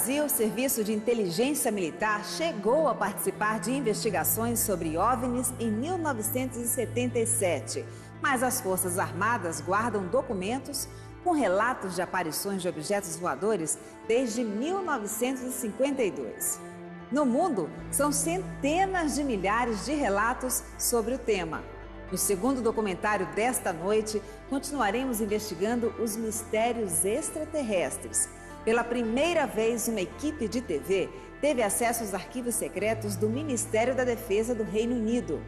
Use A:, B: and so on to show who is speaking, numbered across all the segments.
A: Brasil, o Serviço de Inteligência Militar chegou a participar de investigações sobre OVNIs em 1977. Mas as Forças Armadas guardam documentos com relatos de aparições de objetos voadores desde 1952. No mundo, são centenas de milhares de relatos sobre o tema. No segundo documentário desta noite, continuaremos investigando os mistérios extraterrestres. Pela primeira vez, uma equipe de TV teve acesso aos arquivos secretos do Ministério da Defesa do Reino Unido.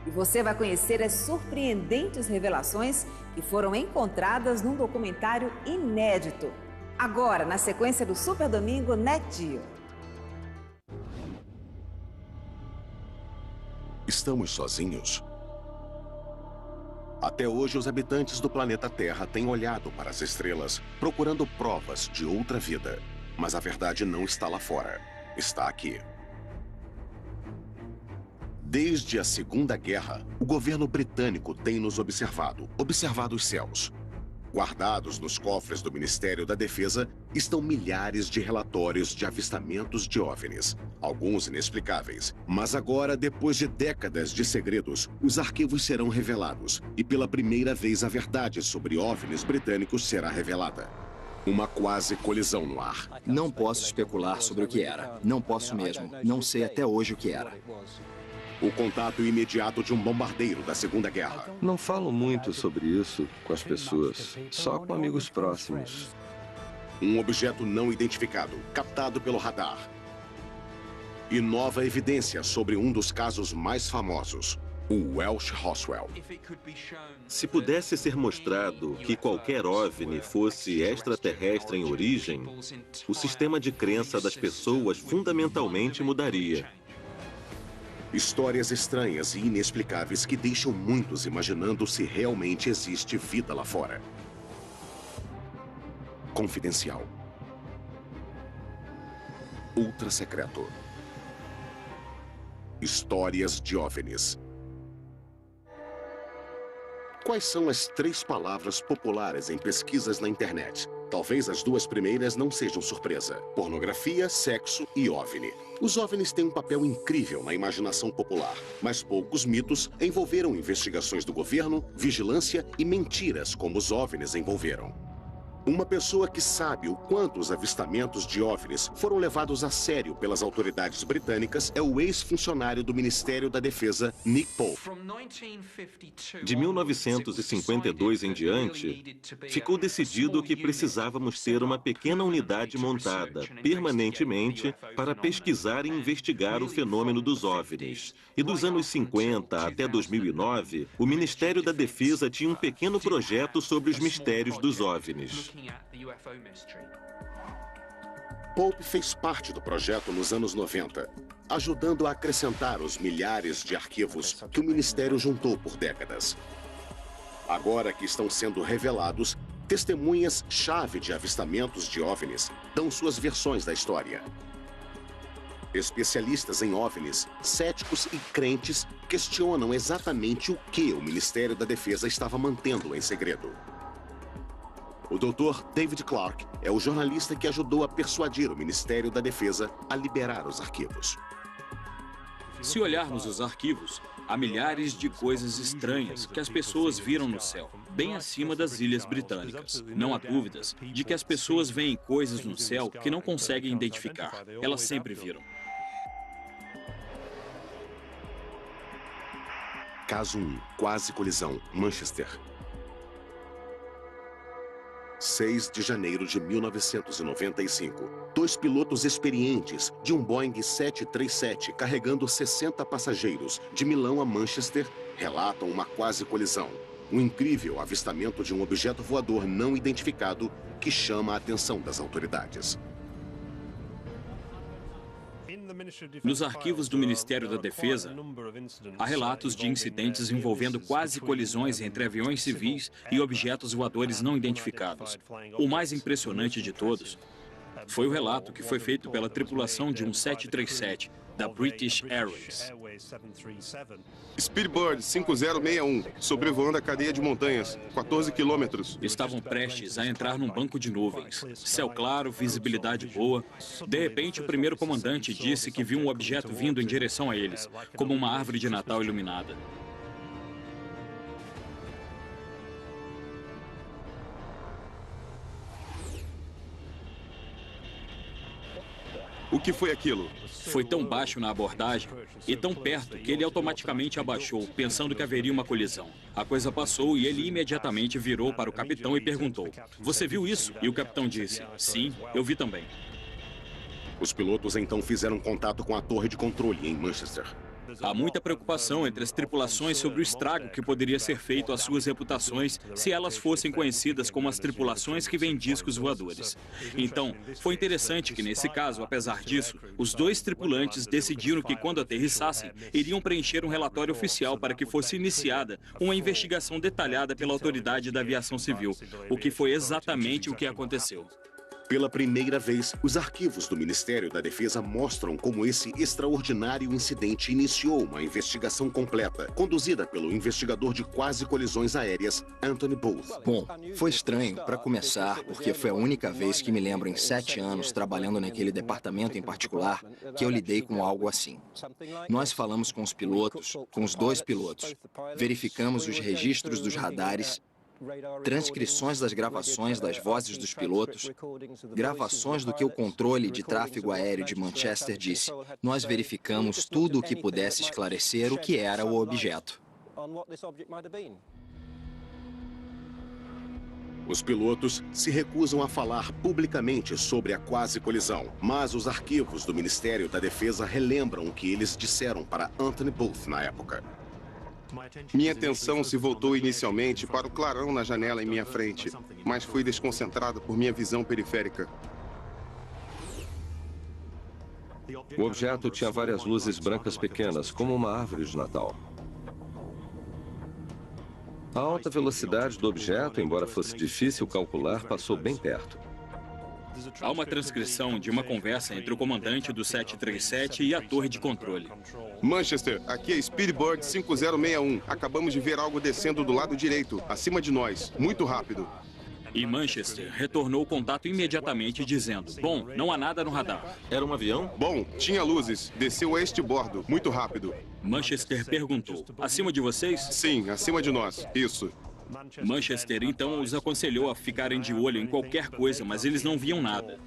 A: E você vai conhecer as surpreendentes revelações que foram encontradas num documentário inédito. Agora, na sequência do Super Domingo NetGeo.
B: Estamos sozinhos? Até hoje, os habitantes do planeta Terra têm olhado para as estrelas, procurando provas de outra vida. Mas a verdade não está lá fora. Está aqui. Desde a Segunda Guerra, o governo britânico tem nos observado os céus. Guardados nos cofres do Ministério da Defesa estão milhares de relatórios de avistamentos de OVNIs, alguns inexplicáveis. Mas agora, depois de décadas de segredos, os arquivos serão revelados e pela primeira vez a verdade sobre OVNIs britânicos será revelada. Uma quase colisão no ar.
C: Não posso especular sobre o que era. Não posso mesmo. Não sei até hoje o que era.
B: O contato imediato de um bombardeiro da Segunda Guerra.
D: Não falo muito sobre isso com as pessoas, só com amigos próximos.
B: Um objeto não identificado, captado pelo radar. E nova evidência sobre um dos casos mais famosos, o Welsh Roswell.
D: Se pudesse ser mostrado que qualquer OVNI fosse extraterrestre em origem, o sistema de crença das pessoas fundamentalmente mudaria.
B: Histórias estranhas e inexplicáveis que deixam muitos imaginando se realmente existe vida lá fora. Confidencial. Ultra secreto. Histórias de OVNIs. Quais são as 3 palavras populares em pesquisas na internet? Talvez as 2 primeiras não sejam surpresa. Pornografia, sexo e OVNI. Os OVNIs têm um papel incrível na imaginação popular, mas poucos mitos envolveram investigações do governo, vigilância e mentiras como os OVNIs envolveram. Uma pessoa que sabe o quanto os avistamentos de OVNIs foram levados a sério pelas autoridades britânicas é o ex-funcionário do Ministério da Defesa, Nick Pope.
D: De 1952 em diante, ficou decidido que precisávamos ter uma pequena unidade montada permanentemente para pesquisar e investigar o fenômeno dos OVNIs. E dos anos 50 até 2009, o Ministério da Defesa tinha um pequeno projeto sobre os mistérios dos OVNIs.
B: Pope fez parte do projeto nos anos 90, ajudando a acrescentar os milhares de arquivos que o Ministério juntou por décadas. Agora que estão sendo revelados, testemunhas-chave de avistamentos de OVNIs dão suas versões da história. Especialistas em OVNIs, céticos e crentes questionam exatamente o que o Ministério da Defesa estava mantendo em segredo. O Dr. David Clark é o jornalista que ajudou a persuadir o Ministério da Defesa a liberar os arquivos.
E: Se olharmos os arquivos, há milhares de coisas estranhas que as pessoas viram no céu, bem acima das ilhas britânicas. Não há dúvidas de que as pessoas veem coisas no céu que não conseguem identificar. Elas sempre viram.
B: Caso 1. Quase colisão, Manchester. 6 de janeiro de 1995. 2 pilotos experientes de um Boeing 737 carregando 60 passageiros de Milão a Manchester relatam uma quase colisão. Um incrível avistamento de um objeto voador não identificado que chama a atenção das autoridades.
E: Nos arquivos do Ministério da Defesa, há relatos de incidentes envolvendo quase colisões entre aviões civis e objetos voadores não identificados. O mais impressionante de todos Foi o relato que foi feito pela tripulação de um 737 da British Airways.
F: Speedbird 5061, sobrevoando a cadeia de montanhas, 14 quilômetros.
E: Estavam prestes a entrar num banco de nuvens. Céu claro, visibilidade boa. De repente, o primeiro comandante disse que viu um objeto vindo em direção a eles, como uma árvore de Natal iluminada.
F: O que foi aquilo?
E: Foi tão baixo na abordagem e tão perto que ele automaticamente abaixou, pensando que haveria uma colisão. A coisa passou e ele imediatamente virou para o capitão e perguntou: "Você viu isso?" E o capitão disse: "Sim, eu vi também."
B: Os pilotos então fizeram contato com a torre de controle em Manchester.
E: Há muita preocupação entre as tripulações sobre o estrago que poderia ser feito às suas reputações se elas fossem conhecidas como as tripulações que vendem discos voadores. Então, foi interessante que, nesse caso, apesar disso, os dois tripulantes decidiram que, quando aterrissassem, iriam preencher um relatório oficial para que fosse iniciada uma investigação detalhada pela Autoridade da Aviação Civil, o que foi exatamente o que aconteceu.
B: Pela primeira vez, os arquivos do Ministério da Defesa mostram como esse extraordinário incidente iniciou uma investigação completa, conduzida pelo investigador de quase colisões aéreas, Anthony Booth.
C: Bom, foi estranho, para começar, porque foi a única vez que me lembro em 7 anos trabalhando naquele departamento em particular que eu lidei com algo assim. Nós falamos com os pilotos, com os dois pilotos, verificamos os registros dos radares, transcrições das gravações das vozes dos pilotos, gravações do que o controle de tráfego aéreo de Manchester disse. Nós verificamos tudo o que pudesse esclarecer o que era o objeto.
B: Os pilotos se recusam a falar publicamente sobre a quase colisão, mas os arquivos do Ministério da Defesa relembram o que eles disseram para Anthony Booth na época.
F: Minha atenção se voltou inicialmente para o clarão na janela em minha frente, mas fui desconcentrado por minha visão periférica.
G: O objeto tinha várias luzes brancas pequenas, como uma árvore de Natal. A alta velocidade do objeto, embora fosse difícil calcular, passou bem perto.
E: Há uma transcrição de uma conversa entre o comandante do 737 e a torre de controle.
F: Manchester, aqui é Speedbird 5061. Acabamos de ver algo descendo do lado direito, acima de nós, muito rápido.
E: E Manchester retornou o contato imediatamente dizendo: "Bom, não há nada no radar."
D: Era um avião?
F: Bom, tinha luzes. Desceu a este bordo, muito rápido.
E: Manchester perguntou: "Acima de vocês?"
F: Sim, acima de nós. Isso.
E: Manchester então os aconselhou a ficarem de olho em qualquer coisa, mas eles não viam nada.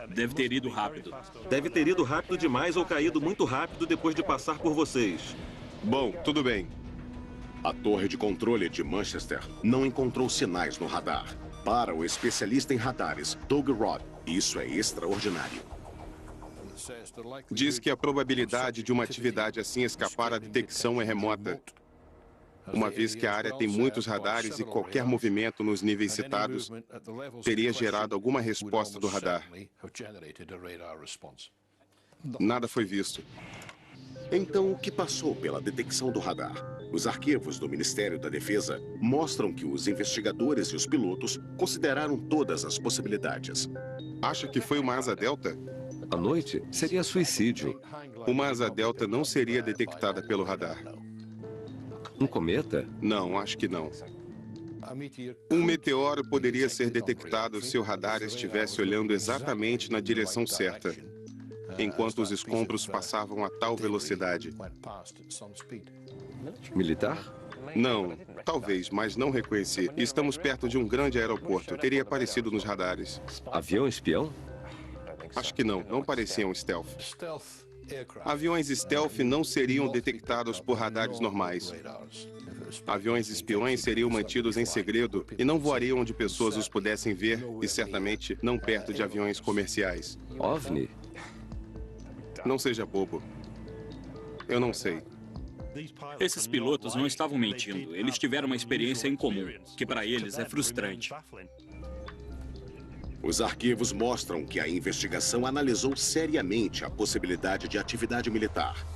E: Deve ter ido rápido.
D: Deve ter ido rápido demais ou caído muito rápido depois de passar por vocês.
F: Bom, tudo bem.
B: A torre de controle de Manchester não encontrou sinais no radar. Para o especialista em radares, Doug Robb, isso é extraordinário.
F: Diz que a probabilidade de uma atividade assim escapar à detecção é remota, uma vez que a área tem muitos radares e qualquer movimento nos níveis citados teria gerado alguma resposta do radar. Nada foi visto.
B: Então, o que passou pela detecção do radar? Os arquivos do Ministério da Defesa mostram que os investigadores e os pilotos consideraram todas as possibilidades.
F: Acha que foi uma asa delta?
G: À noite, seria suicídio.
F: Uma asa delta não seria detectada pelo radar.
G: Um cometa?
F: Não, acho que não. Um meteoro poderia ser detectado se o radar estivesse olhando exatamente na direção certa, enquanto os escombros passavam a tal velocidade.
G: Militar?
F: Não, talvez, mas não reconheci. Estamos perto de um grande aeroporto. Teria aparecido nos radares.
G: Avião espião?
F: Acho que não, não pareciam stealth. Aviões stealth não seriam detectados por radares normais. Aviões espiões seriam mantidos em segredo e não voariam onde pessoas os pudessem ver e certamente não perto de aviões comerciais.
G: OVNI?
F: Não seja bobo. Eu não sei.
E: Esses pilotos não estavam mentindo. Eles tiveram uma experiência incomum, que para eles é frustrante.
B: Os arquivos mostram que a investigação analisou seriamente a possibilidade de atividade militar.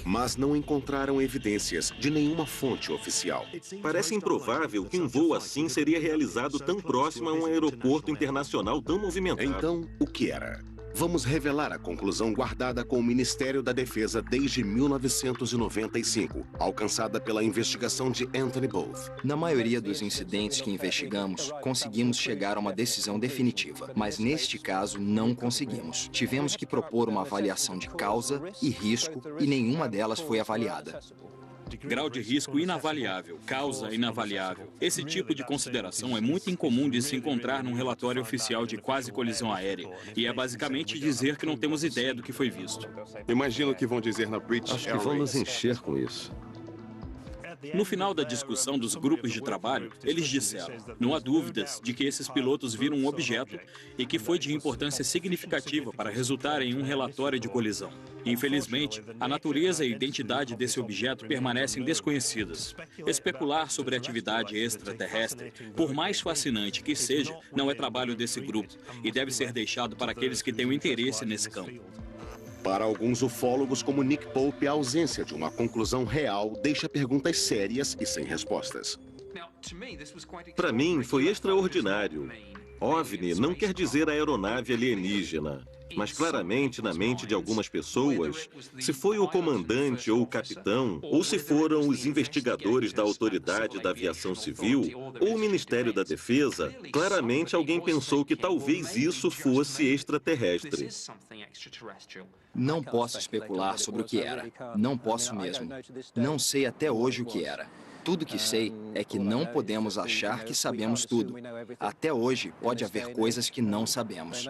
B: mas não encontraram evidências de nenhuma fonte oficial.
D: Parece improvável que um voo assim seria realizado tão próximo a um aeroporto internacional tão movimentado.
B: Então, o que era? Vamos revelar a conclusão guardada com o Ministério da Defesa desde 1995, alcançada pela investigação de Anthony Booth.
C: Na maioria dos incidentes que investigamos, conseguimos chegar a uma decisão definitiva. Mas neste caso, não conseguimos. Tivemos que propor uma avaliação de causa e risco e nenhuma delas foi avaliada.
E: Grau de risco inavaliável, causa inavaliável. Esse tipo de consideração é muito incomum de se encontrar num relatório oficial de quase colisão aérea. E é basicamente dizer que não temos ideia do que foi visto.
F: Imagino que vão dizer na British
G: Acho que vão nos encher com isso.
E: No final da discussão dos grupos de trabalho, eles disseram: não há dúvidas de que esses pilotos viram um objeto e que foi de importância significativa para resultar em um relatório de colisão. Infelizmente, a natureza e a identidade desse objeto permanecem desconhecidas. Especular sobre a atividade extraterrestre, por mais fascinante que seja, não é trabalho desse grupo e deve ser deixado para aqueles que têm um interesse nesse campo.
B: Para alguns ufólogos como Nick Pope, a ausência de uma conclusão real deixa perguntas sérias e sem respostas.
D: Para mim, foi extraordinário. OVNI não quer dizer aeronave alienígena, mas claramente na mente de algumas pessoas, se foi o comandante ou o capitão, ou se foram os investigadores da Autoridade da Aviação Civil, ou o Ministério da Defesa, claramente alguém pensou que talvez isso fosse extraterrestre.
C: Não posso especular sobre o que era. Não posso mesmo. Não sei até hoje o que era. Tudo que sei é que não podemos achar que sabemos tudo. Até hoje, pode haver coisas que não sabemos.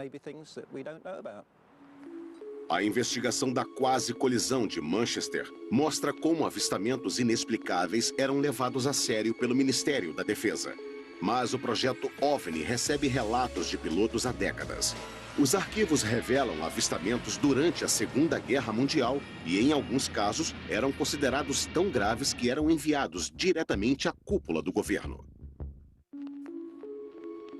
B: A investigação da quase colisão de Manchester mostra como avistamentos inexplicáveis eram levados a sério pelo Ministério da Defesa. Mas o projeto OVNI recebe relatos de pilotos há décadas. Os arquivos revelam avistamentos durante a Segunda Guerra Mundial e, em alguns casos, eram considerados tão graves que eram enviados diretamente à cúpula do governo.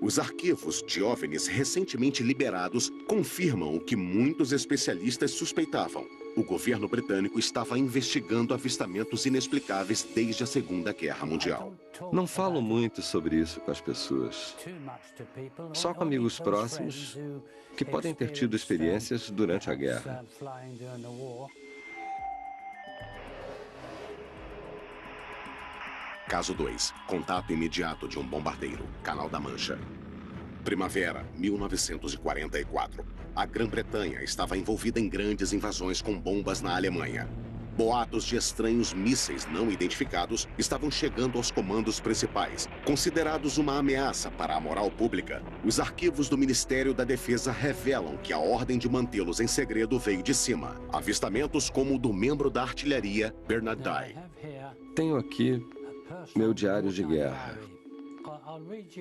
B: Os arquivos de OVNIs recentemente liberados confirmam o que muitos especialistas suspeitavam. O governo britânico estava investigando avistamentos inexplicáveis desde a Segunda Guerra Mundial.
G: Não falo muito sobre isso com as pessoas. Só com amigos próximos que podem ter tido experiências durante a guerra.
B: Caso 2. Contato imediato de um bombardeiro. Canal da Mancha. Primavera, 1944. A Grã-Bretanha estava envolvida em grandes invasões com bombas na Alemanha. Boatos de estranhos mísseis não identificados estavam chegando aos comandos principais. Considerados uma ameaça para a moral pública, os arquivos do Ministério da Defesa revelam que a ordem de mantê-los em segredo veio de cima. Avistamentos como o do membro da artilharia, Bernard Dye.
G: Tenho aqui meu diário de guerra.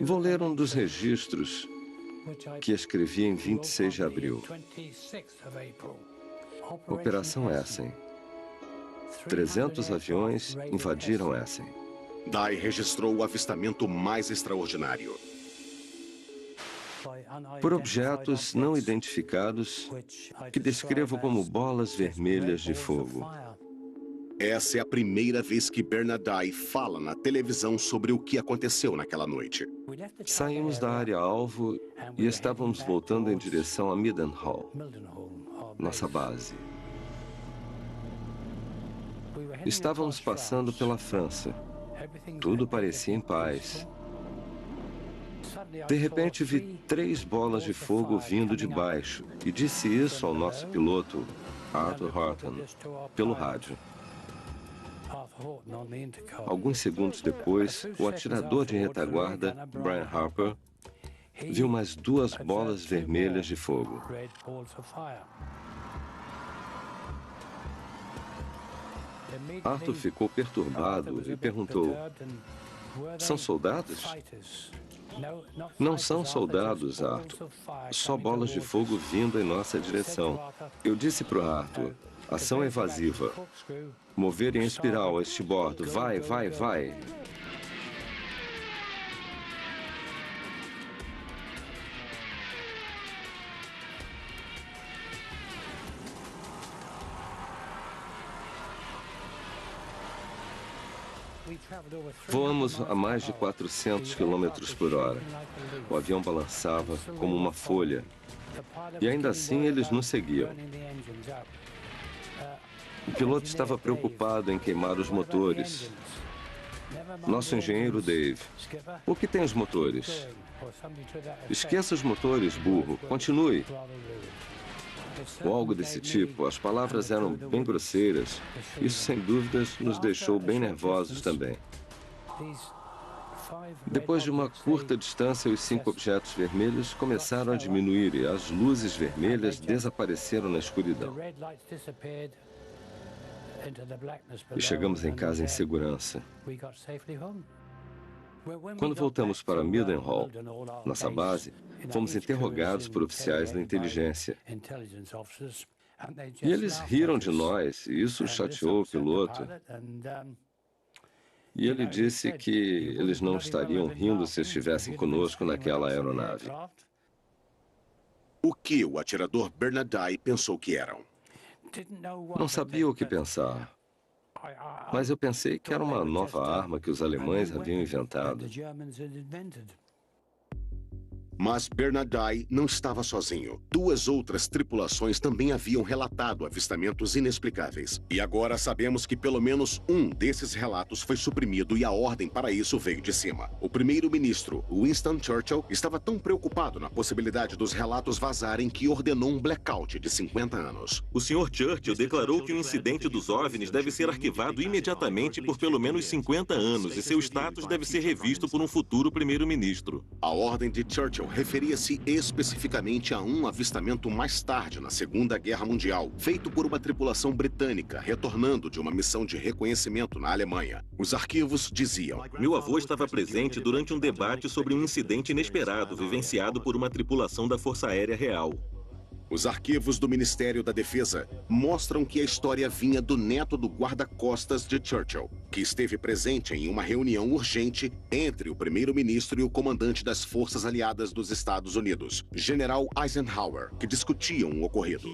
G: Vou ler um dos registros que escrevi em 26 de abril. Operação Essen. 300 aviões invadiram Essen.
B: Dye registrou o avistamento mais extraordinário.
G: Por objetos não identificados que descrevo como bolas vermelhas de fogo.
B: Essa é a primeira vez que Bernard Dye fala na televisão sobre o que aconteceu naquela noite.
G: Saímos da área-alvo e estávamos voltando em direção a Mildenhall, nossa base. Estávamos passando pela França. Tudo parecia em paz. De repente, vi 3 bolas de fogo vindo de baixo e disse isso ao nosso piloto, Arthur Horton, pelo rádio. Alguns segundos depois, o atirador de retaguarda, Brian Harper, viu mais 2 bolas vermelhas de fogo. Arthur ficou perturbado e perguntou: "São soldados?" "Não são soldados, Arthur. Só bolas de fogo vindo em nossa direção." Eu disse para o Arthur: "Ação evasiva. Mover em espiral a este bordo. Vai, vai, vai." Voamos a mais de 400 km por hora. O avião balançava como uma folha. E ainda assim eles nos seguiam. O piloto estava preocupado em queimar os motores. Nosso engenheiro Dave: "O que tem os motores?" "Esqueça os motores, burro. Continue." Ou algo desse tipo. As palavras eram bem grosseiras. Isso, sem dúvidas, nos deixou bem nervosos também. Depois de uma curta distância, os 5 objetos vermelhos começaram a diminuir e as luzes vermelhas desapareceram na escuridão. E chegamos em casa em segurança. Quando voltamos para Mildenhall, nossa base, fomos interrogados por oficiais da inteligência. E eles riram de nós, e isso chateou o piloto. E ele disse que eles não estariam rindo se estivessem conosco naquela aeronave.
B: O que o atirador Bernadai pensou que eram?
G: Não sabia o que pensar, mas eu pensei que era uma nova arma que os alemães haviam inventado.
B: Mas Bernadai não estava sozinho. 2 outras tripulações também haviam relatado avistamentos inexplicáveis. E agora sabemos que pelo menos um desses relatos foi suprimido e a ordem para isso veio de cima. O primeiro-ministro, Winston Churchill, estava tão preocupado na possibilidade dos relatos vazarem que ordenou um blackout de 50 anos.
D: O Sr. Churchill declarou que o incidente dos OVNIs deve ser arquivado imediatamente por pelo menos 50 anos e seu status deve ser revisto por um futuro primeiro-ministro.
B: A ordem de Churchill referia-se especificamente a um avistamento mais tarde, na Segunda Guerra Mundial, feito por uma tripulação britânica, retornando de uma missão de reconhecimento na Alemanha. Os arquivos diziam:
D: "Meu avô estava presente durante um debate sobre um incidente inesperado vivenciado por uma tripulação da Força Aérea Real."
B: Os arquivos do Ministério da Defesa mostram que a história vinha do neto do guarda-costas de Churchill, que esteve presente em uma reunião urgente entre o primeiro-ministro e o comandante das Forças Aliadas dos Estados Unidos, General Eisenhower, que discutiam o ocorrido.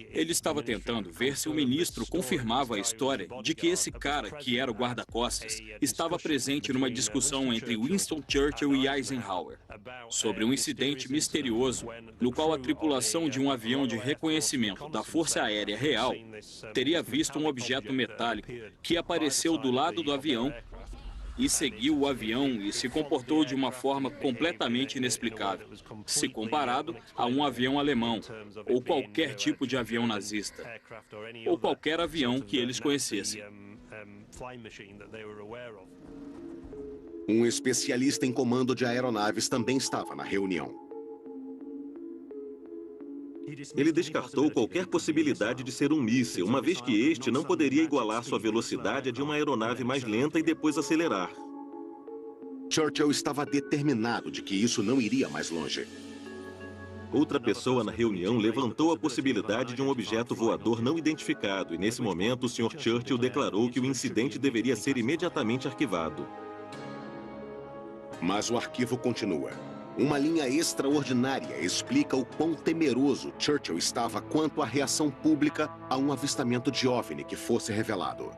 E: Ele estava tentando ver se o ministro confirmava a história de que esse cara, que era o guarda-costas, estava presente numa discussão entre Winston Churchill e Eisenhower sobre um incidente misterioso no qual a tripulação de um avião de reconhecimento da Força Aérea Real teria visto um objeto metálico que apareceu do lado do avião e seguiu o avião e se comportou de uma forma completamente inexplicável, se comparado a um avião alemão, ou qualquer tipo de avião nazista, ou qualquer avião que eles conhecessem.
B: Um especialista em comando de aeronaves também estava na reunião.
D: Ele descartou qualquer possibilidade de ser um míssil, uma vez que este não poderia igualar sua velocidade à de uma aeronave mais lenta e depois acelerar.
B: Churchill estava determinado de que isso não iria mais longe.
D: Outra pessoa na reunião levantou a possibilidade de um objeto voador não identificado e, nesse momento, o Sr. Churchill declarou que o incidente deveria ser imediatamente arquivado.
B: Mas o arquivo continua. Uma linha extraordinária explica o quão temeroso Churchill estava quanto à reação pública a um avistamento de OVNI que fosse revelado.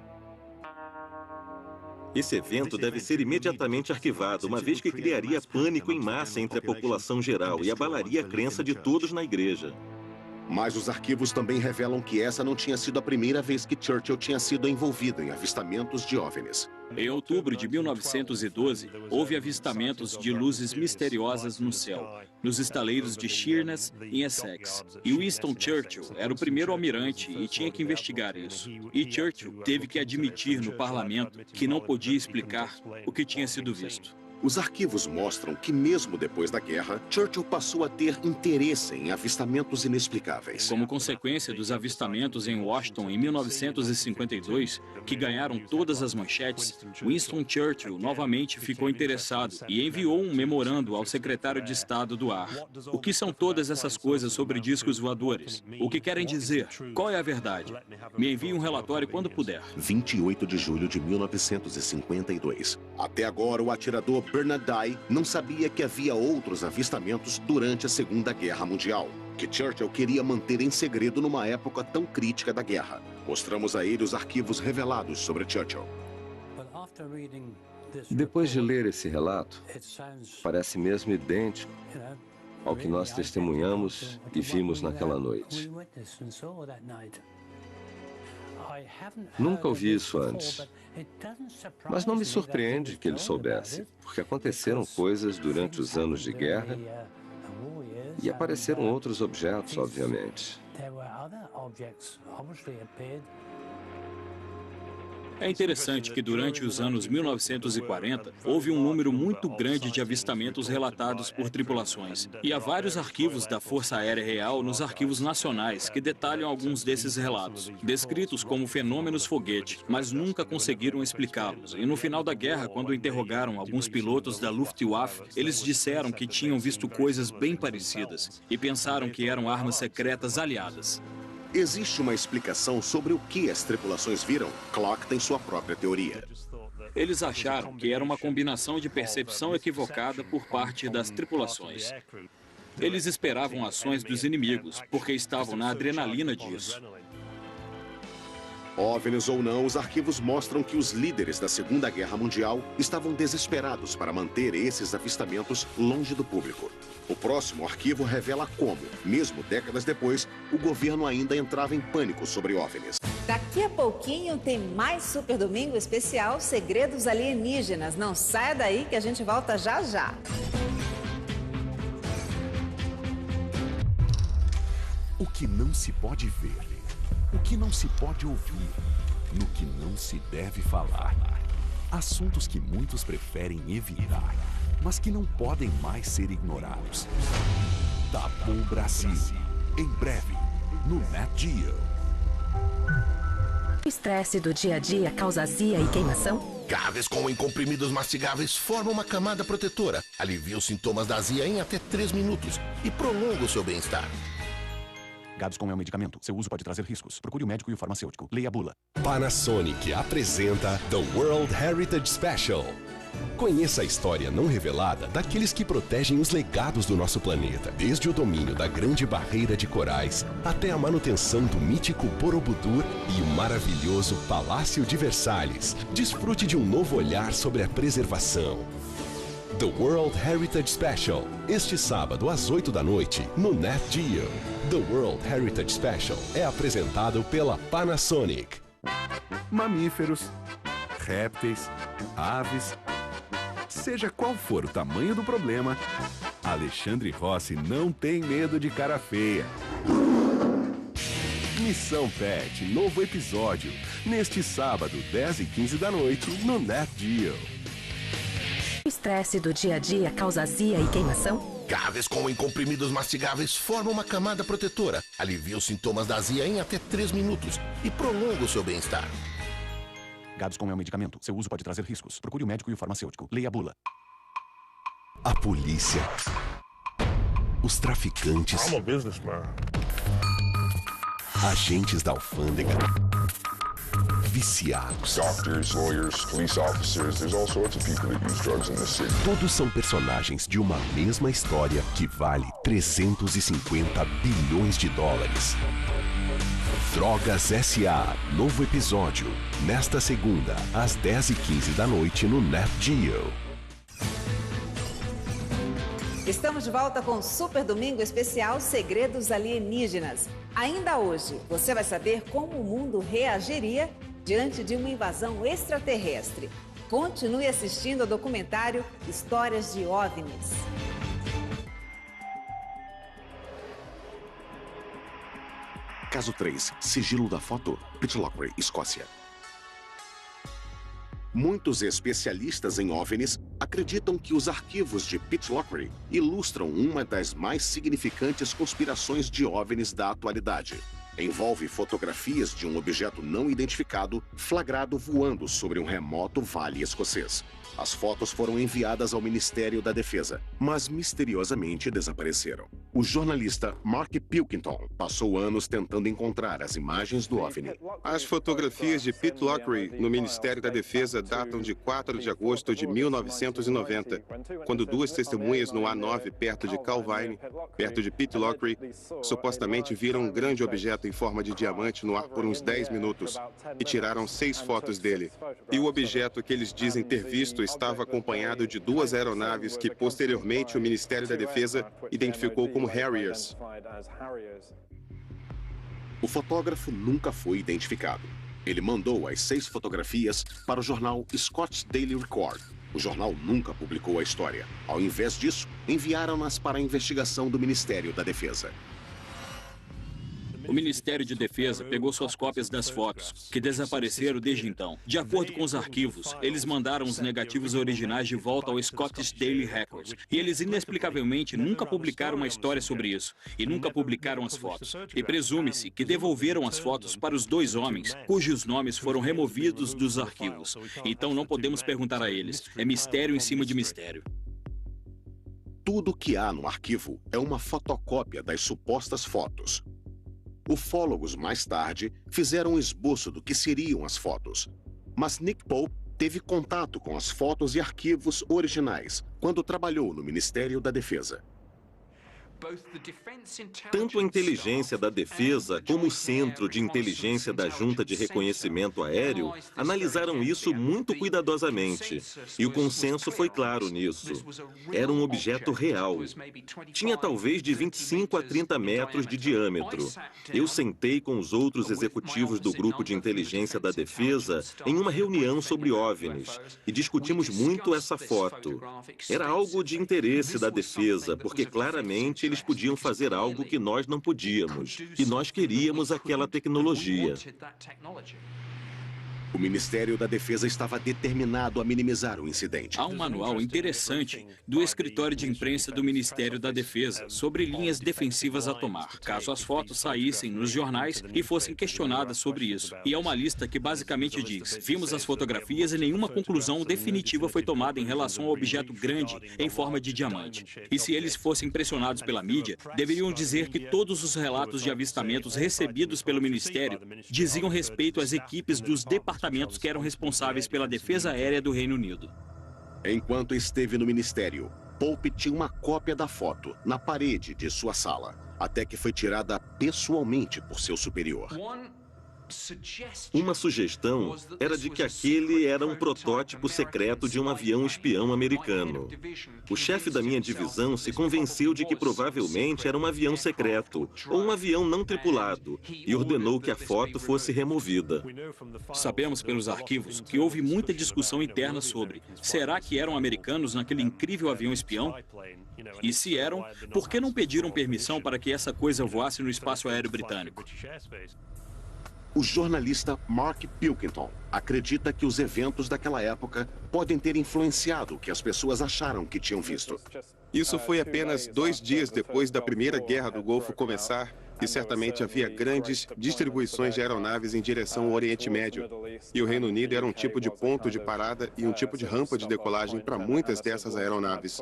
D: Esse evento deve ser imediatamente arquivado, uma vez que criaria pânico em massa entre a população geral e abalaria a crença de todos na igreja.
B: Mas os arquivos também revelam que essa não tinha sido a primeira vez que Churchill tinha sido envolvido em avistamentos de OVNIs.
E: Em outubro de 1912, houve avistamentos de luzes misteriosas no céu, nos estaleiros de Sheerness, em Essex. E Winston Churchill era o primeiro almirante e tinha que investigar isso. E Churchill teve que admitir no parlamento que não podia explicar o que tinha sido visto.
B: Os arquivos mostram que, mesmo depois da guerra, Churchill passou a ter interesse em avistamentos inexplicáveis.
E: Como consequência dos avistamentos em Washington em 1952, que ganharam todas as manchetes, Winston Churchill novamente ficou interessado e enviou um memorando ao secretário de Estado do Ar. O que são todas essas coisas sobre discos voadores? O que querem dizer? Qual é a verdade? Me envie um relatório quando puder.
B: 28 de julho de 1952. Até agora, o atirador Bernadai não sabia que havia outros avistamentos durante a Segunda Guerra Mundial, que Churchill queria manter em segredo numa época tão crítica da guerra. Mostramos a ele os arquivos revelados sobre Churchill.
G: Depois de ler esse relato, parece mesmo idêntico ao que nós testemunhamos e vimos naquela noite. Nunca ouvi isso antes, mas não me surpreende que ele soubesse, porque aconteceram coisas durante os anos de guerra e apareceram outros objetos, obviamente.
E: É interessante que durante os anos 1940, houve um número muito grande de avistamentos relatados por tripulações. E há vários arquivos da Força Aérea Real nos arquivos nacionais que detalham alguns desses relatos, descritos como fenômenos foguete, mas nunca conseguiram explicá-los. E no final da guerra, quando interrogaram alguns pilotos da Luftwaffe, eles disseram que tinham visto coisas bem parecidas e pensaram que eram armas secretas aliadas.
B: Existe uma explicação sobre o que as tripulações viram? Clark tem sua própria teoria.
E: Eles acharam que era uma combinação de percepção equivocada por parte das tripulações. Eles esperavam ações dos inimigos, porque estavam na adrenalina disso.
B: OVNIs ou não, os arquivos mostram que os líderes da Segunda Guerra Mundial estavam desesperados para manter esses avistamentos longe do público. O próximo arquivo revela como, mesmo décadas depois, o governo ainda entrava em pânico sobre OVNIs.
A: Daqui a pouquinho tem mais Super Domingo especial Segredos Alienígenas. Não saia daí que a gente volta já já.
H: O que não se pode ver, o que não se pode ouvir, no que não se deve falar. Assuntos que muitos preferem evitar, mas que não podem mais ser ignorados. Tabu Brasil, em breve, no Nat Geo.
I: O estresse do dia a dia causa azia e queimação?
J: Gaves com comprimidos mastigáveis formam uma camada protetora, alivia os sintomas da azia em até 3 minutos e prolonga o seu bem-estar.
H: Gaviscon é um medicamento. Seu uso pode trazer riscos. Procure o médico e o farmacêutico. Leia a bula.
K: Panasonic apresenta The World Heritage Special. Conheça a história não revelada daqueles que protegem os legados do nosso planeta. Desde o domínio da Grande Barreira de Corais até a manutenção do mítico Borobudur e o maravilhoso Palácio de Versalhes. Desfrute de um novo olhar sobre a preservação. The World Heritage Special, este sábado às 8 da noite, no Nat Geo. The World Heritage Special é apresentado pela Panasonic.
H: Mamíferos, répteis, aves, seja qual for o tamanho do problema, Alexandre Rossi não tem medo de cara feia. Missão Pet, novo episódio, neste sábado, 10h15 da noite, no Nat Geo.
I: O estresse do dia a dia causa azia e queimação?
J: Gaves com comprimidos mastigáveis formam uma camada protetora, alivia os sintomas da azia em até 3 minutos e prolonga o seu bem-estar.
H: Gaviscon é um medicamento. Seu uso pode trazer riscos. Procure o médico e o farmacêutico. Leia a bula.
K: A polícia. Os traficantes.
L: I'm a businessman.
K: Agentes da alfândega. Viciados.
L: Doctors, lawyers, police officers, there's all sorts of people that use drugs in this city.
K: Todos são personagens de uma mesma história que vale 350 bilhões de dólares. Drogas S.A. Novo episódio, nesta segunda, às 10h15 da noite no Nat Geo.
A: Estamos de volta com o Super Domingo especial Segredos Alienígenas. Ainda hoje, você vai saber como o mundo reagiria diante de uma invasão extraterrestre. Continue assistindo ao documentário Histórias de OVNIs.
B: Caso 3. Sigilo da foto. Pitlochry, Escócia. Muitos especialistas em OVNIs acreditam que os arquivos de Pitlochry ilustram uma das mais significantes conspirações de OVNIs da atualidade. Envolve fotografias de um objeto não identificado flagrado voando sobre um remoto vale escocês. As fotos foram enviadas ao Ministério da Defesa, mas misteriosamente desapareceram. O jornalista Mark Pilkington passou anos tentando encontrar as imagens do OVNI.
F: As fotografias de Pitlochry no Ministério da Defesa datam de 4 de agosto de 1990, quando 2 testemunhas no A9, perto de Calvine, perto de Pitlochry, supostamente viram um grande objeto em forma de diamante no ar por uns 10 minutos e tiraram 6 fotos dele. E o objeto que eles dizem ter visto estava acompanhado de 2 aeronaves que, posteriormente, o Ministério da Defesa identificou como Harriers.
B: O fotógrafo nunca foi identificado. Ele mandou as 6 fotografias para o jornal Scott's Daily Record. O jornal nunca publicou a história. Ao invés disso, enviaram-nas para a investigação do Ministério da Defesa.
E: O Ministério de Defesa pegou suas cópias das fotos, que desapareceram desde então. De acordo com os arquivos, eles mandaram os negativos originais de volta ao Scottish Daily Record. E eles inexplicavelmente nunca publicaram uma história sobre isso. E nunca publicaram as fotos. E presume-se que devolveram as fotos para os 2 homens, cujos nomes foram removidos dos arquivos. Então não podemos perguntar a eles. É mistério em cima de mistério.
B: Tudo que há no arquivo é uma fotocópia das supostas fotos. Ufólogos, mais tarde, fizeram um esboço do que seriam as fotos. Mas Nick Pope teve contato com as fotos e arquivos originais quando trabalhou no Ministério da Defesa.
D: Tanto a inteligência da defesa como o Centro de Inteligência da Junta de Reconhecimento Aéreo analisaram isso muito cuidadosamente. E o consenso foi claro nisso. Era um objeto real. Tinha talvez de 25 a 30 metros de diâmetro. Eu sentei com os outros executivos do Grupo de Inteligência da Defesa em uma reunião sobre OVNIs e discutimos muito essa foto. Era algo de interesse da defesa, porque claramente eles podiam fazer algo que nós não podíamos. E nós queríamos aquela tecnologia.
B: O Ministério da Defesa estava determinado a minimizar o incidente.
E: Há um manual interessante do escritório de imprensa do Ministério da Defesa sobre linhas defensivas a tomar, caso as fotos saíssem nos jornais e fossem questionadas sobre isso. E é uma lista que basicamente diz: vimos as fotografias e nenhuma conclusão definitiva foi tomada em relação ao objeto grande em forma de diamante. E se eles fossem pressionados pela mídia, deveriam dizer que todos os relatos de avistamentos recebidos pelo Ministério diziam respeito às equipes dos departamentos que eram responsáveis pela defesa aérea do Reino Unido.
B: Enquanto esteve no Ministério, Pope tinha uma cópia da foto na parede de sua sala, até que foi tirada pessoalmente por seu superior.
D: Uma sugestão era de que aquele era um protótipo secreto de um avião espião americano. O chefe da minha divisão se convenceu de que provavelmente era um avião secreto ou um avião não tripulado e ordenou que a foto fosse removida.
E: Sabemos pelos arquivos que houve muita discussão interna sobre: será que eram americanos naquele incrível avião espião? E se eram, por que não pediram permissão para que essa coisa voasse no espaço aéreo britânico?
B: O jornalista Mark Pilkington acredita que os eventos daquela época podem ter influenciado o que as pessoas acharam que tinham visto.
F: Isso foi apenas 2 dias depois da Primeira Guerra do Golfo começar e certamente havia grandes distribuições de aeronaves em direção ao Oriente Médio. E o Reino Unido era um tipo de ponto de parada e um tipo de rampa de decolagem para muitas dessas aeronaves.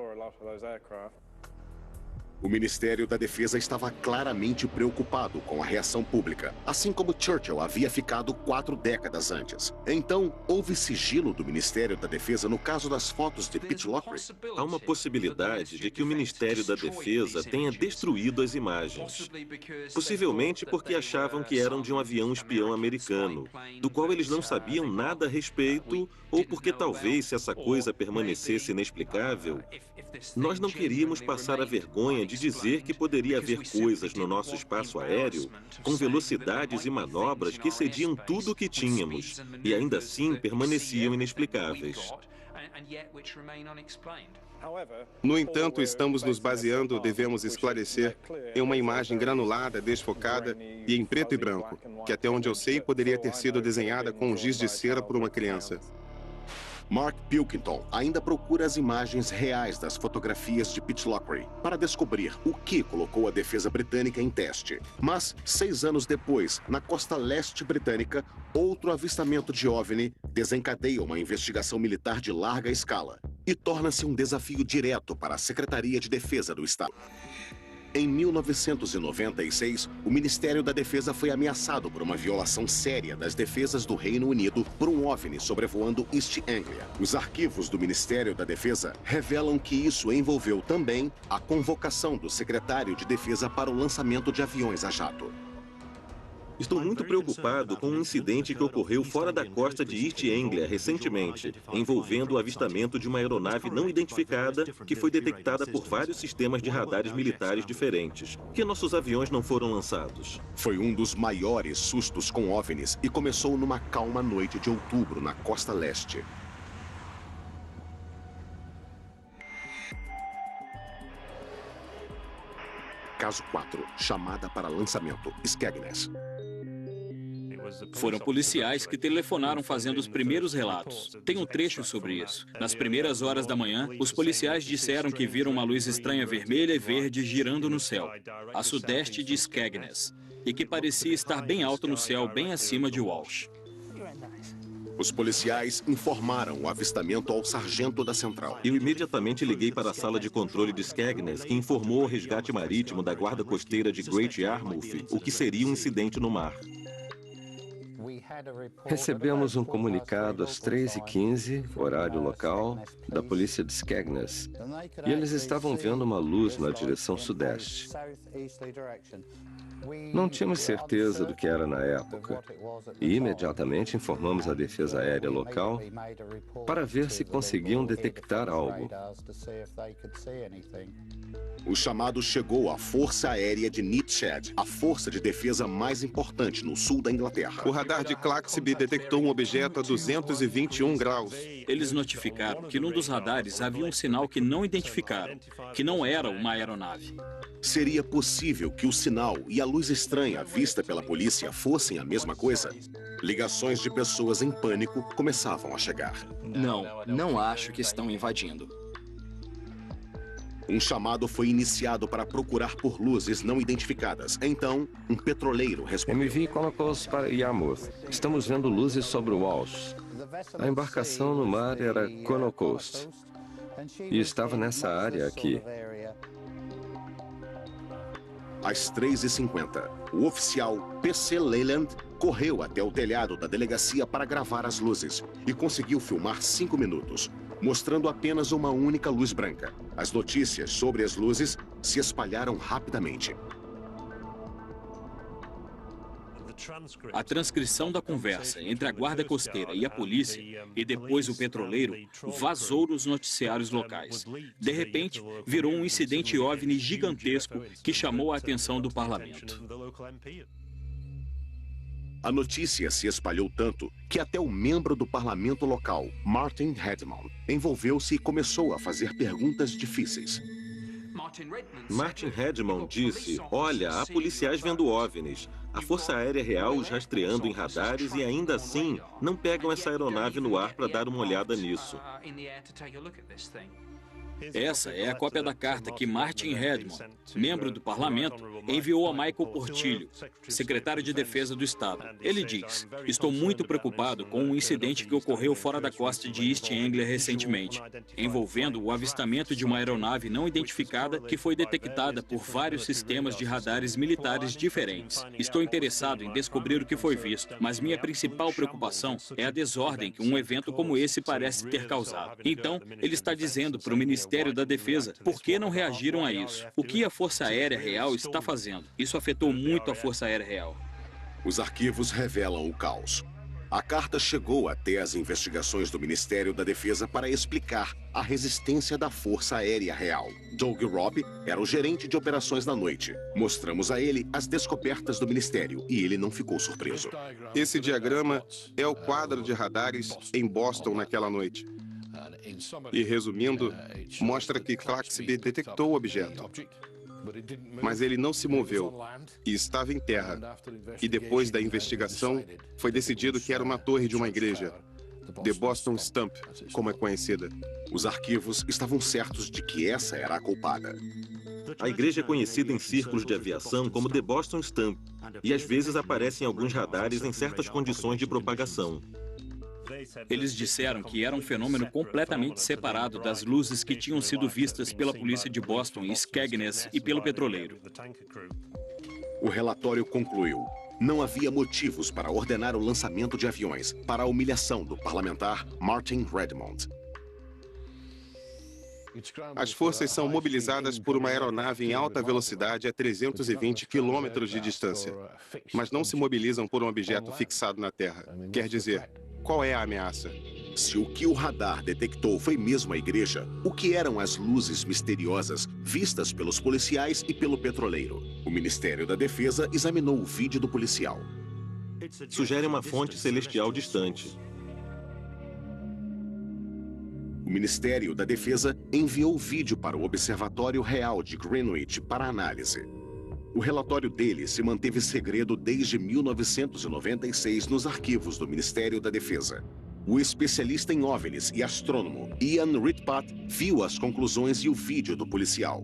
B: O Ministério da Defesa estava claramente preocupado com a reação pública, assim como Churchill havia ficado 4 décadas antes. Então, houve sigilo do Ministério da Defesa no caso das fotos de Pitlochry?
D: Há uma possibilidade de que o Ministério da Defesa tenha destruído as imagens. Possivelmente porque achavam que eram de um avião espião americano, do qual eles não sabiam nada a respeito, ou porque talvez, se essa coisa permanecesse inexplicável, nós não queríamos passar a vergonha de dizer que poderia haver coisas no nosso espaço aéreo com velocidades e manobras que excediam tudo o que tínhamos e ainda assim permaneciam inexplicáveis.
F: No entanto, estamos nos baseando, devemos esclarecer, em uma imagem granulada, desfocada e em preto e branco, que até onde eu sei poderia ter sido desenhada com um giz de cera por uma criança.
B: Mark Pilkington ainda procura as imagens reais das fotografias de Pitlochry para descobrir o que colocou a defesa britânica em teste. Mas, 6 anos depois, na costa leste britânica, outro avistamento de OVNI desencadeia uma investigação militar de larga escala e torna-se um desafio direto para a Secretaria de Defesa do Estado. Em 1996, o Ministério da Defesa foi ameaçado por uma violação séria das defesas do Reino Unido por um OVNI sobrevoando East Anglia. Os arquivos do Ministério da Defesa revelam que isso envolveu também a convocação do secretário de Defesa para o lançamento de aviões a jato.
D: Estou muito preocupado com um incidente que ocorreu fora da costa de East Anglia recentemente, envolvendo o avistamento de uma aeronave não identificada que foi detectada por vários sistemas de radares militares diferentes. Por que nossos aviões não foram lançados?
B: Foi um dos maiores sustos com OVNIs e começou numa calma noite de outubro na costa leste. Caso 4. Chamada para lançamento. Skegness.
E: Foram policiais que telefonaram fazendo os primeiros relatos. Tem um trecho sobre isso. Nas primeiras horas da manhã, os policiais disseram que viram uma luz estranha vermelha e verde girando no céu, a sudeste de Skegness, e que parecia estar bem alto no céu, bem acima de Walsh.
B: Os policiais informaram o avistamento ao sargento da central.
D: Eu imediatamente liguei para a sala de controle de Skegness, que informou ao resgate marítimo da guarda costeira de Great Yarmouth o que seria um incidente no mar.
G: Recebemos um comunicado às 3h15, horário local, da polícia de Skegness. E eles estavam vendo uma luz na direção sudeste. Não tínhamos certeza do que era na época. E imediatamente informamos a defesa aérea local para ver se conseguiam detectar algo.
B: O chamado chegou à Força Aérea de Neatshed, a força de defesa mais importante no sul da Inglaterra.
F: O radar de Claxby detectou um objeto a 221 graus.
E: Eles notificaram que num dos radares havia um sinal que não identificaram, que não era uma aeronave.
B: Seria possível que o sinal e a luz estranha vista pela polícia fossem a mesma coisa? Ligações de pessoas em pânico começavam a chegar.
C: Não acho que estão invadindo.
B: Um chamado foi iniciado para procurar por luzes não identificadas. Então, um petroleiro respondeu.
G: MV colocou-os para Yarmouth. Estamos vendo luzes sobre o Walsh. A embarcação no mar era Connaught Coast. E estava nessa área aqui.
B: Às 3h50, o oficial P.C. Leyland correu até o telhado da delegacia para gravar as luzes e conseguiu filmar 5 minutos, mostrando apenas uma única luz branca. As notícias sobre as luzes se espalharam rapidamente.
E: A transcrição da conversa entre a guarda costeira e a polícia, e depois o petroleiro, vazou nos noticiários locais. De repente, virou um incidente OVNI gigantesco que chamou a atenção do parlamento.
B: A notícia se espalhou tanto que até o membro do parlamento local, Martin Redmond, envolveu-se e começou a fazer perguntas difíceis.
D: Martin Redmond disse, olha, há policiais vendo OVNIs, a Força Aérea Real os rastreando em radares e ainda assim não pegam essa aeronave no ar para dar uma olhada nisso.
E: Essa é a cópia da carta que Martin Redmond, membro do parlamento, enviou a Michael Portillo, secretário de Defesa do Estado. Ele diz, estou muito preocupado com um incidente que ocorreu fora da costa de East Anglia recentemente, envolvendo o avistamento de uma aeronave não identificada que foi detectada por vários sistemas de radares militares diferentes. Estou interessado em descobrir o que foi visto, mas minha principal preocupação é a desordem que um evento como esse parece ter causado. Então, ele está dizendo para o Ministério da Defesa por que não reagiram a isso. O que a Força Aérea Real está fazendo? Isso afetou muito a Força Aérea Real.
B: Os arquivos revelam o caos. A carta chegou até as investigações do Ministério da Defesa para explicar a resistência da Força Aérea Real. Doug Robb era o gerente de operações da noite. Mostramos a ele as descobertas do Ministério e ele não ficou surpreso.
F: Esse diagrama é o quadro de radares em Boston naquela noite. E, resumindo, mostra que Claxby detectou o objeto. Mas ele não se moveu e estava em terra. E depois da investigação, foi decidido que era uma torre de uma igreja. The Boston Stump, como é conhecida.
B: Os arquivos estavam certos de que essa era a culpada.
D: A igreja é conhecida em círculos de aviação como The Boston Stump e às vezes aparece em alguns radares em certas condições de propagação.
E: Eles disseram que era um fenômeno completamente separado das luzes que tinham sido vistas pela polícia de Boston e Skegness e pelo petroleiro.
B: O relatório concluiu. Não havia motivos para ordenar o lançamento de aviões para a humilhação do parlamentar Martin Redmond.
F: As forças são mobilizadas por uma aeronave em alta velocidade a 320 quilômetros de distância, mas não se mobilizam por um objeto fixado na Terra. Quer dizer, qual é a ameaça?
B: Se o que o radar detectou foi mesmo a igreja, o que eram as luzes misteriosas vistas pelos policiais e pelo petroleiro? O Ministério da Defesa examinou o vídeo do policial.
D: Sugere uma fonte celestial distante.
B: O Ministério da Defesa enviou o vídeo para o Observatório Real de Greenwich para análise. O relatório dele se manteve segredo desde 1996 nos arquivos do Ministério da Defesa. O especialista em OVNIs e astrônomo Ian Ridpat viu as conclusões e o vídeo do policial.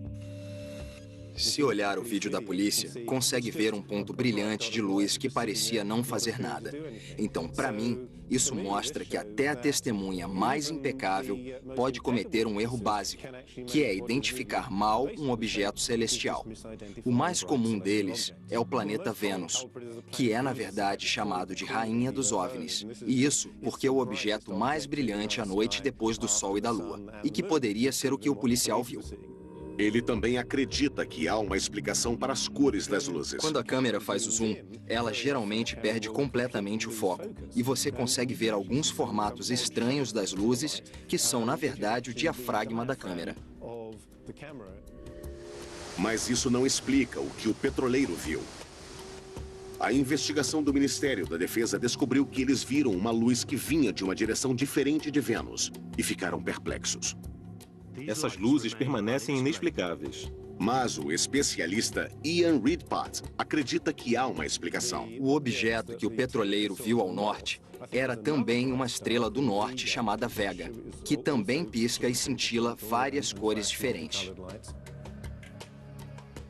C: Se olhar o vídeo da polícia, consegue ver um ponto brilhante de luz que parecia não fazer nada. Então, para mim, isso mostra que até a testemunha mais impecável pode cometer um erro básico, que é identificar mal um objeto celestial. O mais comum deles é o planeta Vênus, que é, na verdade, chamado de Rainha dos OVNIs. E isso porque é o objeto mais brilhante à noite depois do Sol e da Lua, e que poderia ser o que o policial viu.
B: Ele também acredita que há uma explicação para as cores das luzes.
C: Quando a câmera faz o zoom, ela geralmente perde completamente o foco. E você consegue ver alguns formatos estranhos das luzes, que são, na verdade, o diafragma da câmera.
B: Mas isso não explica o que o petroleiro viu. A investigação do Ministério da Defesa descobriu que eles viram uma luz que vinha de uma direção diferente de Vênus e ficaram perplexos.
D: Essas luzes permanecem inexplicáveis.
B: Mas o especialista Ian Ridpat acredita que há uma explicação.
C: O objeto que o petroleiro viu ao norte era também uma estrela do norte chamada Vega, que também pisca e cintila várias cores diferentes.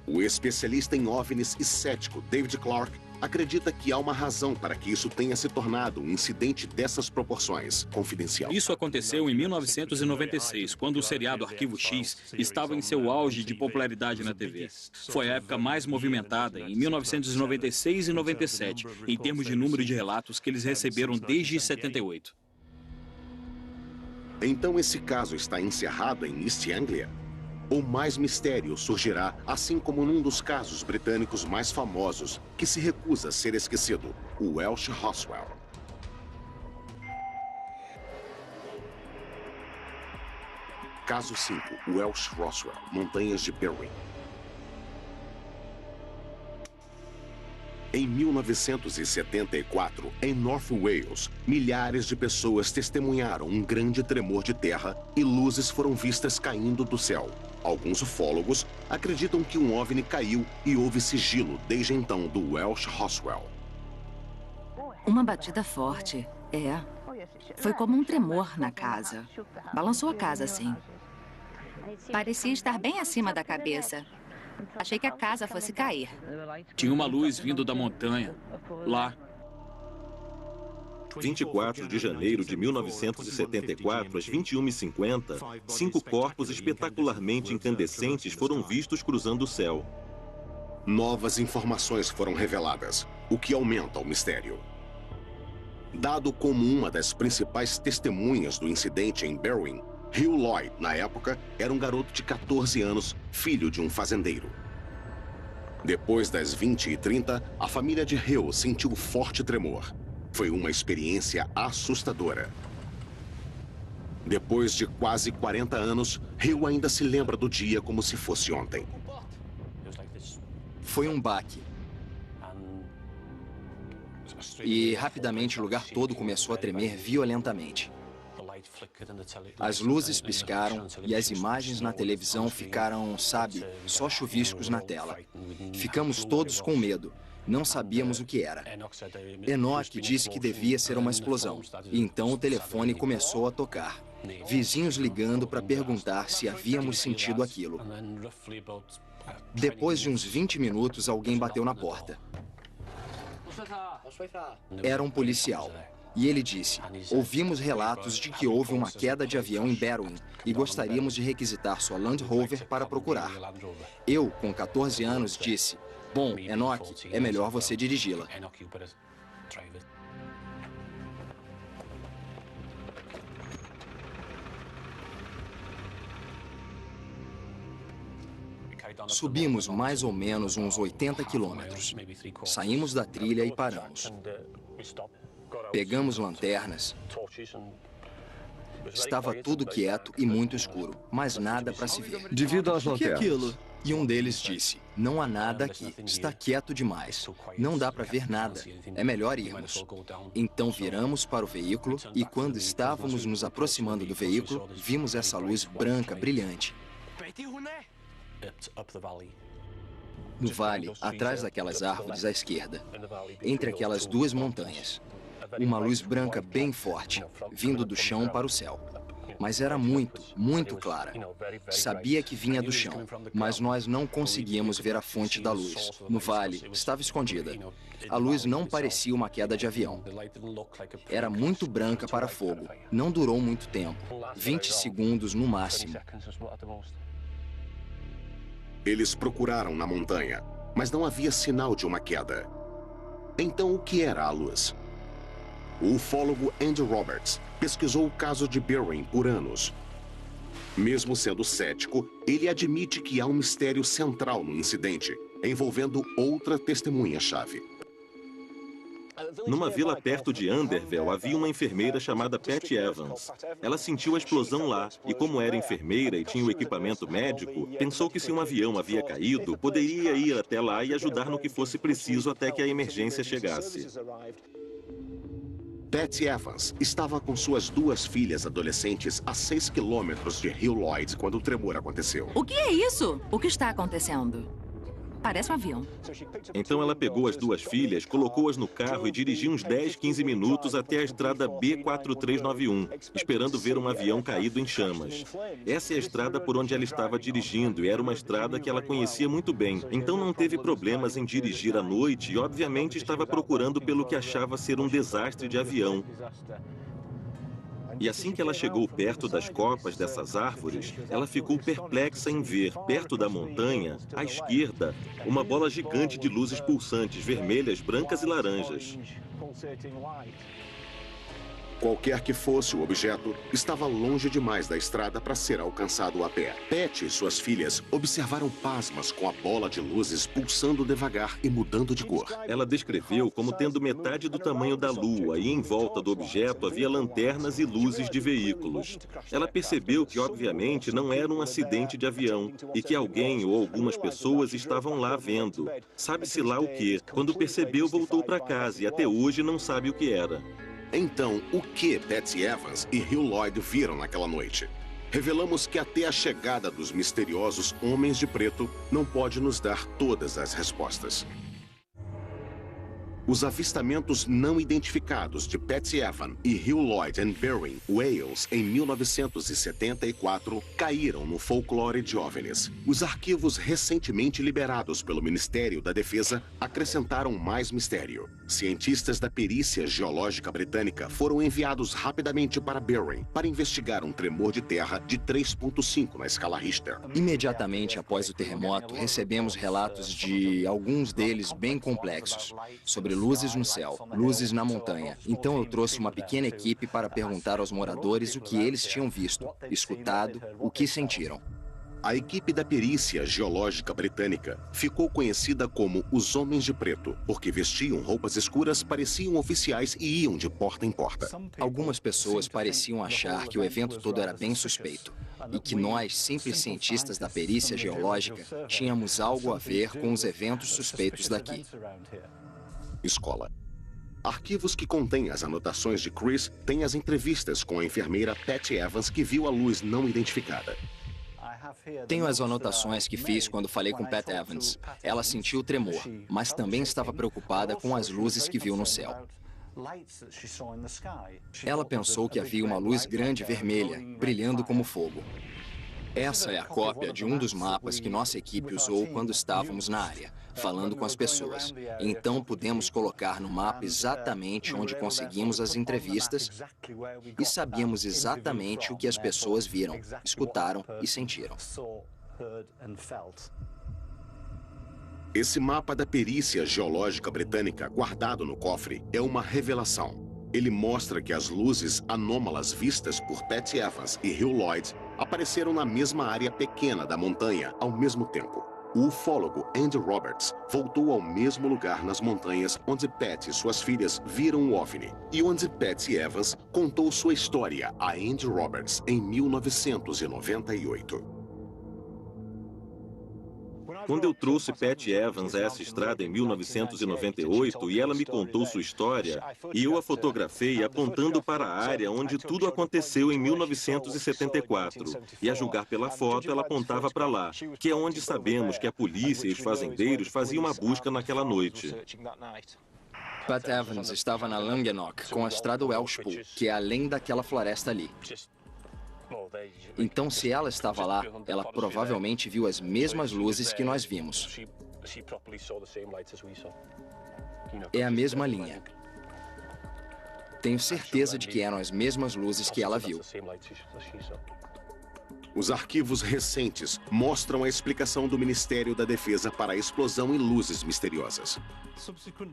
B: O especialista em OVNIs e cético David Clark acredita que há uma razão para que isso tenha se tornado um incidente dessas proporções, confidencial.
E: Isso aconteceu em 1996, quando o seriado Arquivo X estava em seu auge de popularidade na TV. Foi a época mais movimentada, em 1996 e 97, em termos de número de relatos que eles receberam desde 78.
B: Então esse caso está encerrado em East Anglia? Ou mais mistério surgirá, assim como num dos casos britânicos mais famosos, que se recusa a ser esquecido, o Welsh Roswell. Caso 5, Welsh Roswell, Montanhas de Berwyn. Em 1974, em North Wales, milhares de pessoas testemunharam um grande tremor de terra e luzes foram vistas caindo do céu. Alguns ufólogos acreditam que um OVNI caiu e houve sigilo desde então do Welsh Roswell.
M: Uma batida forte, é. Foi como um tremor na casa. Balançou a casa, assim.
N: Parecia estar bem acima da cabeça. Achei que a casa fosse cair.
E: Tinha uma luz vindo da montanha, lá.
D: 24 de janeiro de 1974, às 21h50, 5 corpos espetacularmente incandescentes foram vistos cruzando o céu.
B: Novas informações foram reveladas, o que aumenta o mistério. Dado como uma das principais testemunhas do incidente em Berwyn, Hugh Lloyd, na época, era um garoto de 14 anos, filho de um fazendeiro. Depois das 20h30, a família de Hugh sentiu forte tremor. Foi uma experiência assustadora. Depois de quase 40 anos, Hugh ainda se lembra do dia como se fosse ontem.
C: Foi um baque. E rapidamente o lugar todo começou a tremer violentamente. As luzes piscaram e as imagens na televisão ficaram, sabe, só chuviscos na tela. Ficamos todos com medo. Não sabíamos o que era. Enoch disse que devia ser uma explosão. E então o telefone começou a tocar. Vizinhos ligando para perguntar se havíamos sentido aquilo. Depois de uns 20 minutos, alguém bateu na porta. Era um policial. E ele disse: ouvimos relatos de que houve uma queda de avião em Berwyn e gostaríamos de requisitar sua Land Rover para procurar. Eu, com 14 anos, disse: bom, Enoch, é melhor você dirigi-la. Subimos mais ou menos uns 80 quilômetros. Saímos da trilha e paramos. Pegamos lanternas. Estava tudo quieto e muito escuro, mas nada para se ver.
G: Devido às
C: O que é
G: lanternas.
C: aquilo? E um deles disse, não há nada aqui, está quieto demais, não dá para ver nada, é melhor irmos. Então viramos para o veículo e quando estávamos nos aproximando do veículo, vimos essa luz branca brilhante. No vale, atrás daquelas árvores à esquerda, entre aquelas duas montanhas. Uma luz branca bem forte, vindo do chão para o céu. Mas era muito, muito clara. Sabia que vinha do chão, mas nós não conseguíamos ver a fonte da luz. No vale, estava escondida. A luz não parecia uma queda de avião. Era muito branca para fogo. Não durou muito tempo. 20 segundos no máximo.
B: Eles procuraram na montanha, mas não havia sinal de uma queda. Então, o que era a luz? O ufólogo Andy Roberts pesquisou o caso de Berwyn por anos. Mesmo sendo cético, ele admite que há um mistério central no incidente, envolvendo outra testemunha-chave.
D: Numa vila perto de Anderville, havia uma enfermeira chamada Patty Evans. Ela sentiu a explosão lá e, como era enfermeira e tinha o equipamento médico, pensou que se um avião havia caído, poderia ir até lá e ajudar no que fosse preciso até que a emergência chegasse.
B: Patty Evans estava com suas duas filhas adolescentes a 6 quilômetros de Hill Lloyd quando o tremor aconteceu.
M: O que é isso? O que está acontecendo? Parece um avião.
D: Então ela pegou as duas filhas, colocou-as no carro e dirigiu uns 10, 15 minutos até a estrada B4391, esperando ver um avião caído em chamas. Essa é a estrada por onde ela estava dirigindo e era uma estrada que ela conhecia muito bem, então não teve problemas em dirigir à noite e obviamente estava procurando pelo que achava ser um desastre de avião. E assim que ela chegou perto das copas dessas árvores, ela ficou perplexa em ver, perto da montanha, à esquerda, uma bola gigante de luzes pulsantes, vermelhas, brancas e laranjas.
B: Qualquer que fosse o objeto, estava longe demais da estrada para ser alcançado a pé. Patty e suas filhas observaram pasmas com a bola de luzes pulsando devagar e mudando de cor.
D: Ela descreveu como tendo metade do tamanho da Lua e em volta do objeto havia lanternas e luzes de veículos. Ela percebeu que, obviamente, não era um acidente de avião e que alguém ou algumas pessoas estavam lá vendo. Sabe-se lá o quê? Quando percebeu, voltou para casa e até hoje não sabe o que era.
B: Então, o que Patty Evans e Hill Lloyd viram naquela noite? Revelamos que até a chegada dos misteriosos Homens de Preto não pode nos dar todas as respostas. Os avistamentos não identificados de Patty Evans e Hill Lloyd em Berwyn, Wales, em 1974, caíram no folclore de OVNIs. Os arquivos recentemente liberados pelo Ministério da Defesa acrescentaram mais mistério. Cientistas da perícia geológica britânica foram enviados rapidamente para Berwyn para investigar um tremor de terra de 3,5 na escala Richter.
C: Imediatamente após o terremoto, recebemos relatos de alguns deles bem complexos, sobre luzes no céu, luzes na montanha. Então eu trouxe uma pequena equipe para perguntar aos moradores o que eles tinham visto, escutado, o que sentiram.
B: A equipe da perícia geológica britânica ficou conhecida como os Homens de Preto, porque vestiam roupas escuras, pareciam oficiais e iam de porta em porta.
C: Algumas pessoas pareciam achar que o evento todo era bem suspeito e que nós, simples cientistas da perícia geológica, tínhamos algo a ver com os eventos suspeitos daqui.
B: Escola. Arquivos que contêm as anotações de Chris têm as entrevistas com a enfermeira Patty Evans que viu a luz não identificada.
C: Tenho as anotações que fiz quando falei com Pat Evans. Ela sentiu o tremor, mas também estava preocupada com as luzes que viu no céu. Ela pensou que havia uma luz grande vermelha, brilhando como fogo. Essa é a cópia de um dos mapas que nossa equipe usou quando estávamos na área, falando com as pessoas. Então pudemos colocar no mapa exatamente onde conseguimos as entrevistas e sabíamos exatamente o que as pessoas viram, escutaram e sentiram.
B: Esse mapa da perícia geológica britânica guardado no cofre é uma revelação. Ele mostra que as luzes anômalas vistas por Patty Evans e Hill Lloyd apareceram na mesma área pequena da montanha ao mesmo tempo. O ufólogo Andy Roberts voltou ao mesmo lugar nas montanhas onde Pat e suas filhas viram o OVNI e onde Patsy Evans contou sua história a Andy Roberts em 1998.
D: Quando eu trouxe Pat Evans a essa estrada em 1998 e ela me contou sua história, e eu a fotografei apontando para a área onde tudo aconteceu em 1974. E a julgar pela foto, ela apontava para lá, que é onde sabemos que a polícia e os fazendeiros faziam uma busca naquela noite.
C: Pat Evans estava na Langenok com a estrada Welshpool, que é além daquela floresta ali. Então, se ela estava lá, ela provavelmente viu as mesmas luzes que nós vimos. É a mesma linha. Tenho certeza de que eram as mesmas luzes que ela viu.
B: Os arquivos recentes mostram a explicação do Ministério da Defesa para a explosão e luzes misteriosas.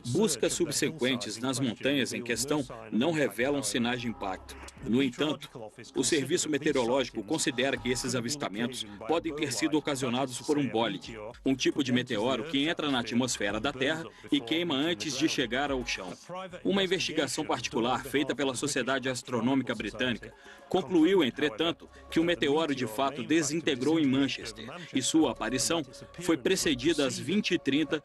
E: Buscas subsequentes nas montanhas em questão não revelam sinais de impacto. No entanto, o Serviço Meteorológico considera que esses avistamentos podem ter sido ocasionados por um bólide, um tipo de meteoro que entra na atmosfera da Terra e queima antes de chegar ao chão. Uma investigação particular feita pela Sociedade Astronômica Britânica concluiu, entretanto, que o meteoro de fato desintegrou em Manchester e sua aparição foi precedida às 20h30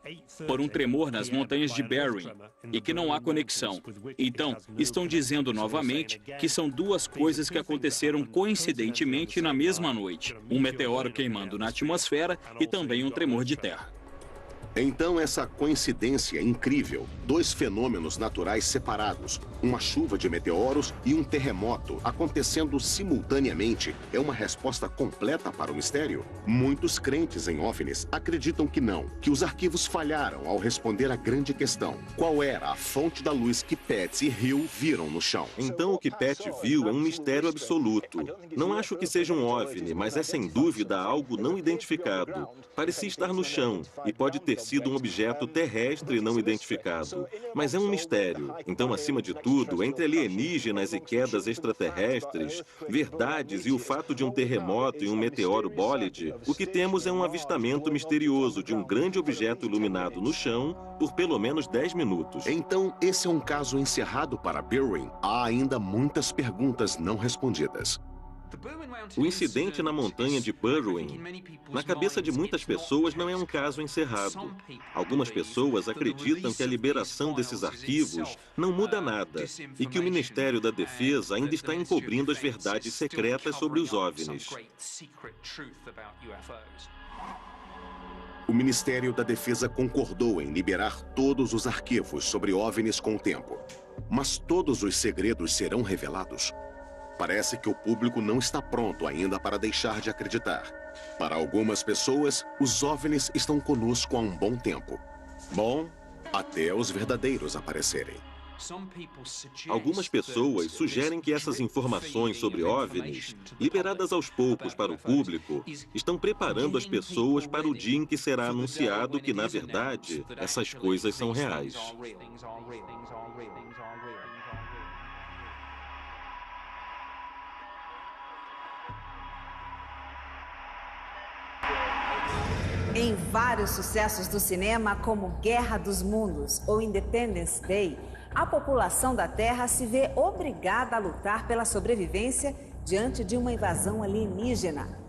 E: por um tremor nas montanhas de Berwyn e que não há conexão. Então, estão dizendo novamente que são duas coisas que aconteceram coincidentemente na mesma noite. Um meteoro queimando na atmosfera e também um tremor de terra.
B: Então, essa coincidência incrível, dois fenômenos naturais separados, uma chuva de meteoros e um terremoto acontecendo simultaneamente, é uma resposta completa para o mistério? Muitos crentes em OVNIs acreditam que não, que os arquivos falharam ao responder à grande questão. Qual era a fonte da luz que Patsy e Hill viram no chão?
D: Então, o que Pat viu é um mistério absoluto. Não acho que seja um OVNI, mas é sem dúvida algo não identificado. Parecia estar no chão e pode ter sido um objeto terrestre não identificado. Mas é um mistério. Então, acima de tudo, entre alienígenas e quedas extraterrestres, verdades e o fato de um terremoto e um meteoro bólide, o que temos é um avistamento misterioso de um grande objeto iluminado no chão por pelo menos 10 minutos.
B: Então, esse é um caso encerrado para Berwyn. Há ainda muitas perguntas não respondidas.
D: O incidente na montanha de Berwyn, na cabeça de muitas pessoas, não é um caso encerrado. Algumas pessoas acreditam que a liberação desses arquivos não muda nada e que o Ministério da Defesa ainda está encobrindo as verdades secretas sobre os OVNIs.
B: O Ministério da Defesa concordou em liberar todos os arquivos sobre OVNIs com o tempo. Mas todos os segredos serão revelados? Parece que o público não está pronto ainda para deixar de acreditar. Para algumas pessoas, os OVNIs estão conosco há um bom tempo. Bom, até os verdadeiros aparecerem.
D: Algumas pessoas sugerem que essas informações sobre OVNIs, liberadas aos poucos para o público, estão preparando as pessoas para o dia em que será anunciado que, na verdade, essas coisas são reais.
A: Em vários sucessos do cinema, como Guerra dos Mundos ou Independence Day, a população da Terra se vê obrigada a lutar pela sobrevivência diante de uma invasão alienígena.